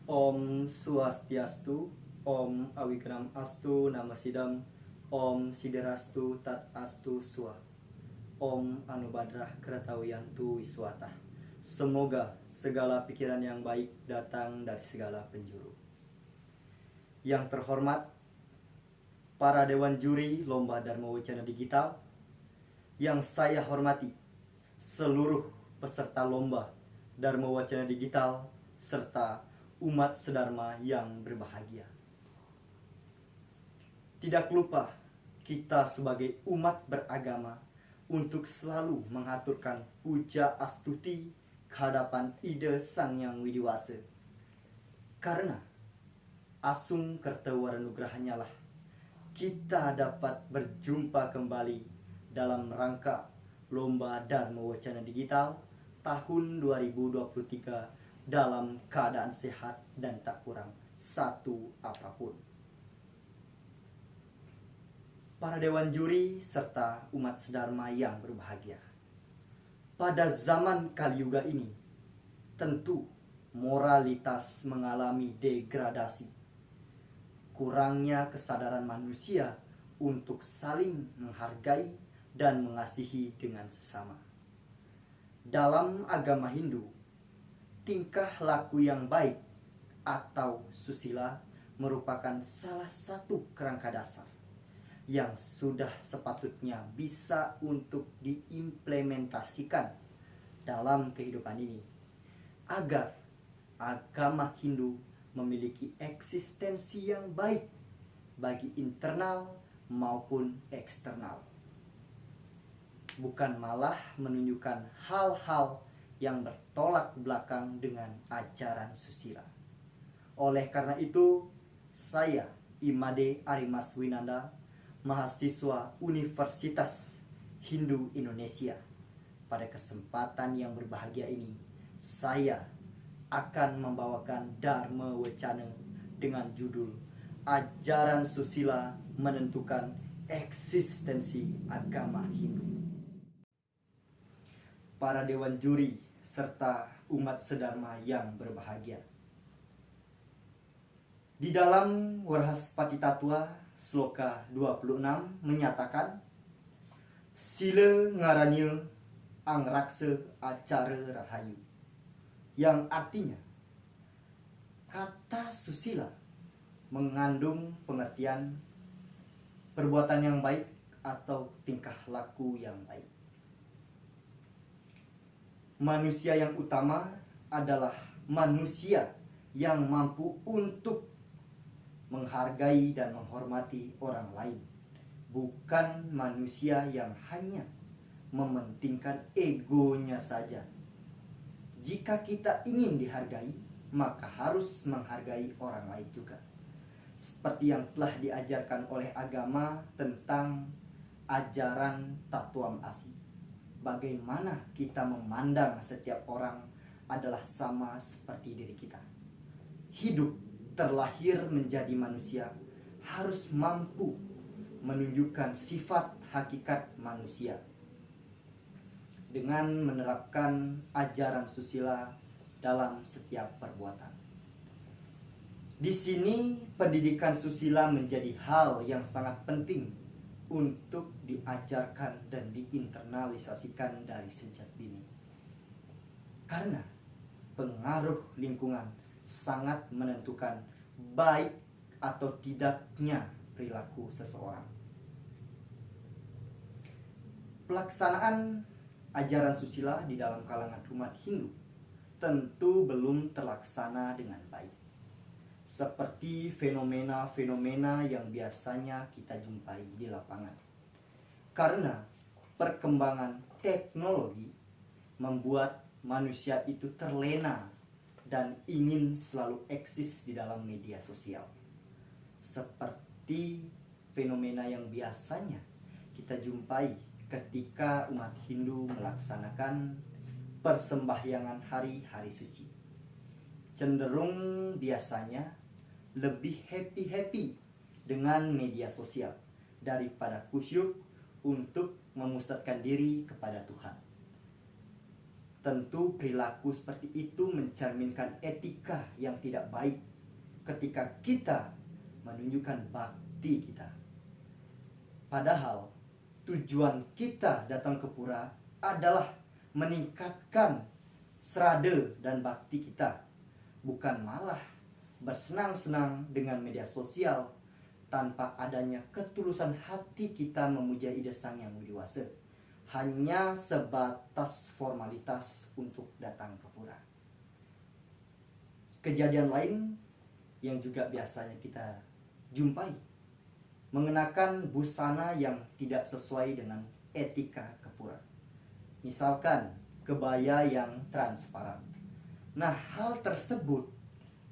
Om Swastiastu, Om Awigram Astu Nama Sidam, Om Siderastu Tat Astu Swa, Om Anubadrah Kratawiyantu Wiswata. Semoga segala pikiran yang baik datang dari segala penjuru. Yang terhormat para Dewan Juri Lomba Dharma Wacana Digital, yang saya hormati seluruh peserta Lomba Dharma Wacana Digital serta umat sedharma yang berbahagia. Tidak lupa kita sebagai umat beragama untuk selalu mengaturkan puja astuti kehadapan Ida Sang Yang Widiwasa. Karena Asung Kertawaranugrahannya lah kita dapat berjumpa kembali dalam rangka Lomba Dharma Wacana Digital tahun 2023 dalam keadaan sehat dan tak kurang satu apapun. Para Dewan Juri serta umat sedharma yang berbahagia. Pada zaman Kaliuga ini, tentu moralitas mengalami degradasi. Kurangnya kesadaran manusia untuk saling menghargai dan mengasihi dengan sesama. Dalam agama Hindu, tingkah laku yang baik atau susila merupakan salah satu kerangka dasar yang sudah sepatutnya bisa untuk diimplementasikan dalam kehidupan ini agar agama Hindu memiliki eksistensi yang baik bagi internal maupun eksternal, bukan malah menunjukkan hal-hal yang bertolak belakang dengan ajaran susila. Oleh karena itu, saya Imade Arimas Winanda, mahasiswa Universitas Hindu Indonesia, pada kesempatan yang berbahagia ini, saya akan membawakan Dharma Wacana dengan judul Ajaran Susila Menentukan Eksistensi Agama Hindu. Para Dewan Juri serta umat sedharma yang berbahagia. Di dalam Warhaspati Tattwa Sloka 26 menyatakan, Sila ngaranil angraksa acara rahayu, yang artinya kata susila mengandung pengertian perbuatan yang baik atau tingkah laku yang baik. Manusia yang utama adalah manusia yang mampu untuk menghargai dan menghormati orang lain, bukan manusia yang hanya mementingkan egonya saja. Jika kita ingin dihargai, maka harus menghargai orang lain juga. Seperti yang telah diajarkan oleh agama tentang ajaran Tattwam Asi. Bagaimana kita memandang setiap orang adalah sama seperti diri kita. Hidup terlahir menjadi manusia harus mampu menunjukkan sifat hakikat manusia dengan menerapkan ajaran susila dalam setiap perbuatan. Di sini pendidikan susila menjadi hal yang sangat penting untuk diajarkan dan diinternalisasikan dari sejak dini. Karena pengaruh lingkungan sangat menentukan baik atau tidaknya perilaku seseorang. Pelaksanaan ajaran susila di dalam kalangan umat Hindu tentu belum terlaksana dengan baik, seperti fenomena-fenomena yang biasanya kita jumpai di lapangan. Karena perkembangan teknologi membuat manusia itu terlena dan ingin selalu eksis di dalam media sosial. Seperti fenomena yang biasanya kita jumpai ketika umat Hindu melaksanakan persembahyangan hari-hari suci. Cenderung biasanya lebih happy-happy dengan media sosial daripada khusyuk untuk memusatkan diri kepada Tuhan. Tentu perilaku seperti itu mencerminkan etika yang tidak baik ketika kita menunjukkan bakti kita. Padahal tujuan kita datang ke pura adalah meningkatkan serada dan bakti kita, bukan malah bersenang-senang dengan media sosial tanpa adanya ketulusan hati kita memuja ide Sang Yang Widiwasa, hanya sebatas formalitas untuk datang ke pura. Kejadian lain yang juga biasanya kita jumpai, mengenakan busana yang tidak sesuai dengan etika ke pura. Misalkan kebaya yang transparan. Nah, hal tersebut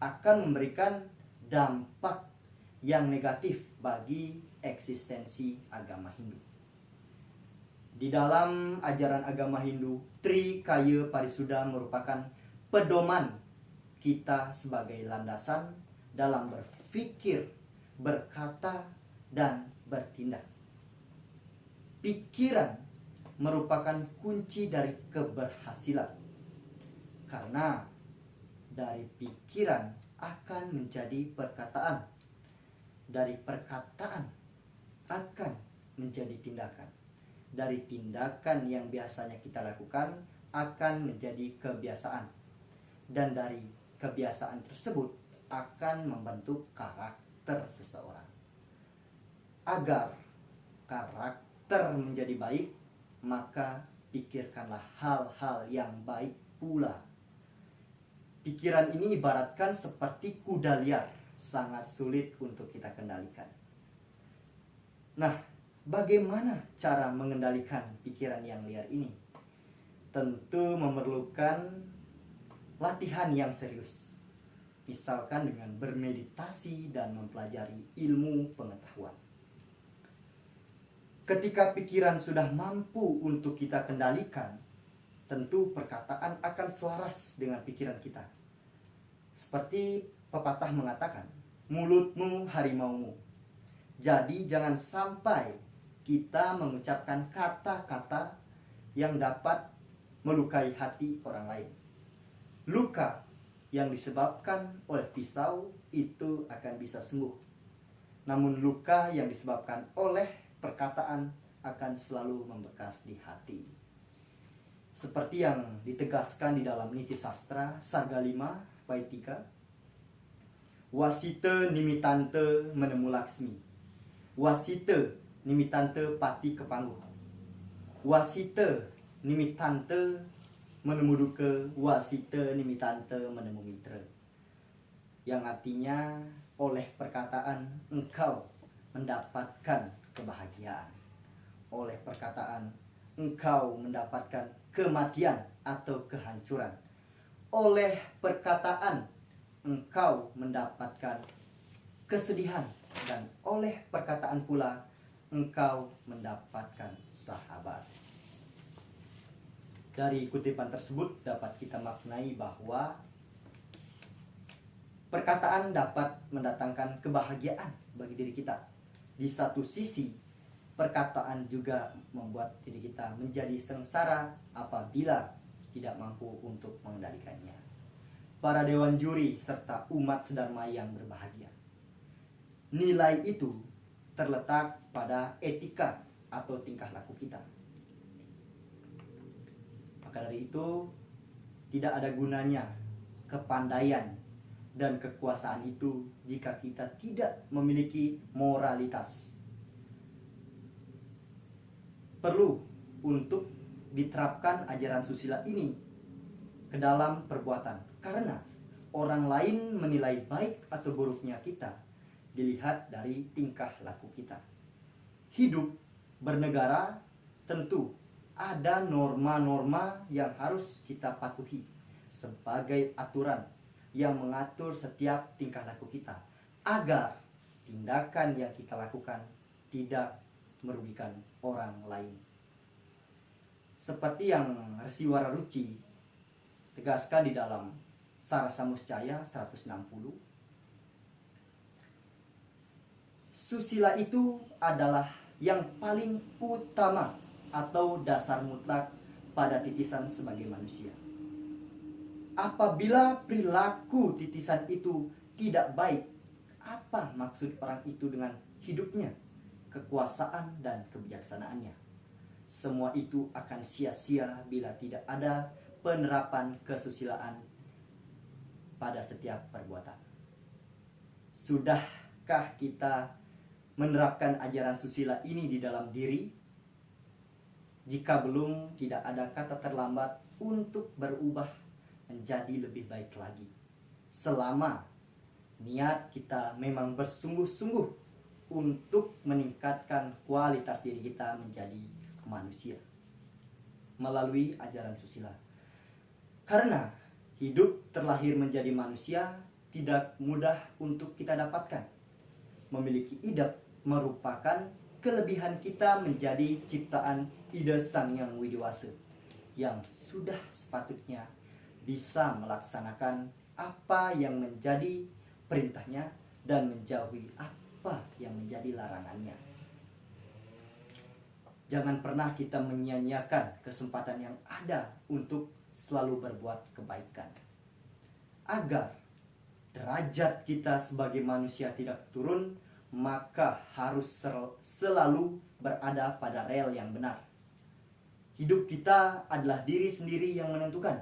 akan memberikan dampak yang negatif bagi eksistensi agama Hindu. Di dalam ajaran agama Hindu, Trikaya Parisuddha merupakan pedoman kita sebagai landasan dalam berpikir, berkata, dan bertindak. Pikiran merupakan kunci dari keberhasilan, karena dari pikiran akan menjadi perkataan, dari perkataan akan menjadi tindakan, dari tindakan yang biasanya kita lakukan akan menjadi kebiasaan, dan dari kebiasaan tersebut akan membentuk karakter seseorang. Agar karakter menjadi baik, maka pikirkanlah hal-hal yang baik pula. Pikiran ini ibaratkan seperti kuda liar, sangat sulit untuk kita kendalikan. Nah, bagaimana cara mengendalikan pikiran yang liar ini? Tentu memerlukan latihan yang serius. Misalkan dengan bermeditasi dan mempelajari ilmu pengetahuan. Ketika pikiran sudah mampu untuk kita kendalikan, tentu perkataan akan selaras dengan pikiran kita. Seperti pepatah mengatakan, mulutmu harimaumu. Jadi jangan sampai kita mengucapkan kata-kata yang dapat melukai hati orang lain. Luka yang disebabkan oleh pisau itu akan bisa sembuh. Namun luka yang disebabkan oleh perkataan akan selalu membekas di hati. Seperti yang ditegaskan di dalam Niti Sastra Sarga 5 bait 3. Wasita nimitante menemu Laksmi. Wasita nimitante pati kepangguh. Wasita nimitante menemu duka. Wasita nimitante menemu mitra. Yang artinya oleh perkataan engkau mendapatkan kebahagiaan. Oleh perkataan engkau mendapatkan kematian atau kehancuran. Oleh perkataan engkau mendapatkan kesedihan, dan oleh perkataan pula engkau mendapatkan sahabat. Dari kutipan tersebut dapat kita maknai bahwa perkataan dapat mendatangkan kebahagiaan bagi diri kita. Di satu sisi, perkataan juga membuat diri kita menjadi sengsara apabila tidak mampu untuk mengendalikannya. Para dewan juri serta umat sedharma yang berbahagia. Nilai itu terletak pada etika atau tingkah laku kita. Maka dari itu, tidak ada gunanya kepandaian dan kekuasaan itu jika kita tidak memiliki moralitas. Perlu untuk diterapkan ajaran susila ini ke dalam perbuatan, karena orang lain menilai baik atau buruknya kita dilihat dari tingkah laku kita. Hidup bernegara tentu ada norma-norma yang harus kita patuhi sebagai aturan yang mengatur setiap tingkah laku kita, agar tindakan yang kita lakukan tidak merugikan orang lain. Seperti yang Resi Wararuci tegaskan di dalam Sarasamuscaya 160, susila itu adalah yang paling utama atau dasar mutlak pada titisan sebagai manusia. Apabila perilaku titisan itu tidak baik, apa maksud orang itu dengan hidupnya, kekuasaan, dan kebijaksanaannya? Semua itu akan sia-sia bila tidak ada penerapan kesusilaan pada setiap perbuatan. Sudahkah kita menerapkan ajaran susila ini di dalam diri? Jika belum, tidak ada kata terlambat untuk berubah menjadi lebih baik lagi. Selama niat kita memang bersungguh-sungguh untuk meningkatkan kualitas diri kita menjadi manusia melalui ajaran susila. Karena hidup terlahir menjadi manusia tidak mudah untuk kita dapatkan. Memiliki idap merupakan kelebihan kita menjadi ciptaan Ida Sang Yang Widiwasa yang sudah sepatutnya bisa melaksanakan apa yang menjadi perintahnya dan menjauhi apa yang menjadi larangannya. Jangan pernah kita menyia-nyiakan kesempatan yang ada untuk selalu berbuat kebaikan, agar derajat kita sebagai manusia tidak turun, maka harus selalu berada pada rel yang benar. Hidup kita adalah diri sendiri yang menentukan.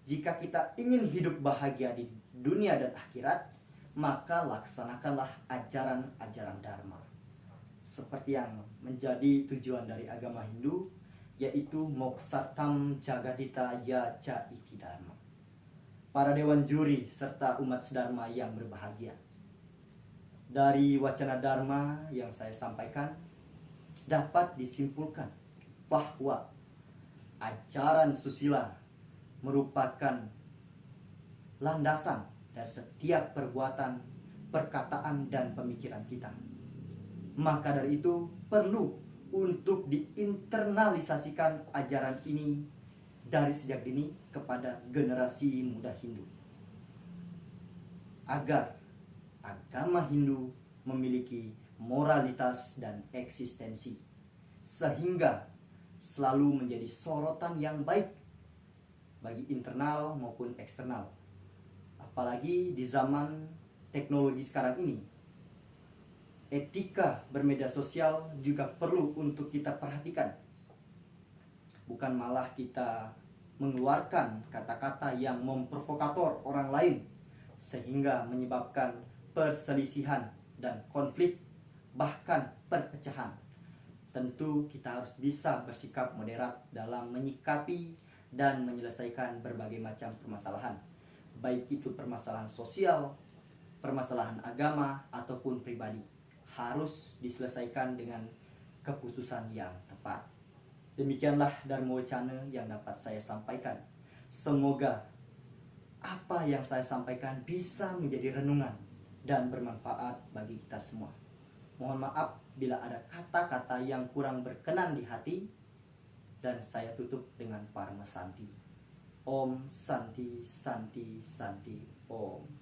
Jika kita ingin hidup bahagia di dunia dan akhirat, maka laksanakanlah ajaran-ajaran Dharma. Seperti yang menjadi tujuan dari agama Hindu, yaitu Moksartam Jagadita Yaca Iti Dharma. Para dewan juri serta umat sedharma yang berbahagia. Dari wacana Dharma yang saya sampaikan, dapat disimpulkan bahwa ajaran susila merupakan landasan dari setiap perbuatan, perkataan, dan pemikiran kita. Maka dari itu perlu untuk diinternalisasikan ajaran ini dari sejak dini kepada generasi muda Hindu, agar agama Hindu memiliki moralitas dan eksistensi, sehingga selalu menjadi sorotan yang baik bagi internal maupun eksternal. Apalagi di zaman teknologi sekarang ini, etika bermedia sosial juga perlu untuk kita perhatikan. Bukan malah kita mengeluarkan kata-kata yang memprovokator orang lain sehingga menyebabkan perselisihan dan konflik, bahkan perpecahan. Tentu kita harus bisa bersikap moderat dalam menyikapi dan menyelesaikan berbagai macam permasalahan, baik itu permasalahan sosial, permasalahan agama, ataupun pribadi. Harus diselesaikan dengan keputusan yang tepat. Demikianlah Dharma Wacana yang dapat saya sampaikan. Semoga apa yang saya sampaikan bisa menjadi renungan dan bermanfaat bagi kita semua. Mohon maaf bila ada kata-kata yang kurang berkenan di hati, dan saya tutup dengan Parma Santi. Om Santi Santi Santi Om.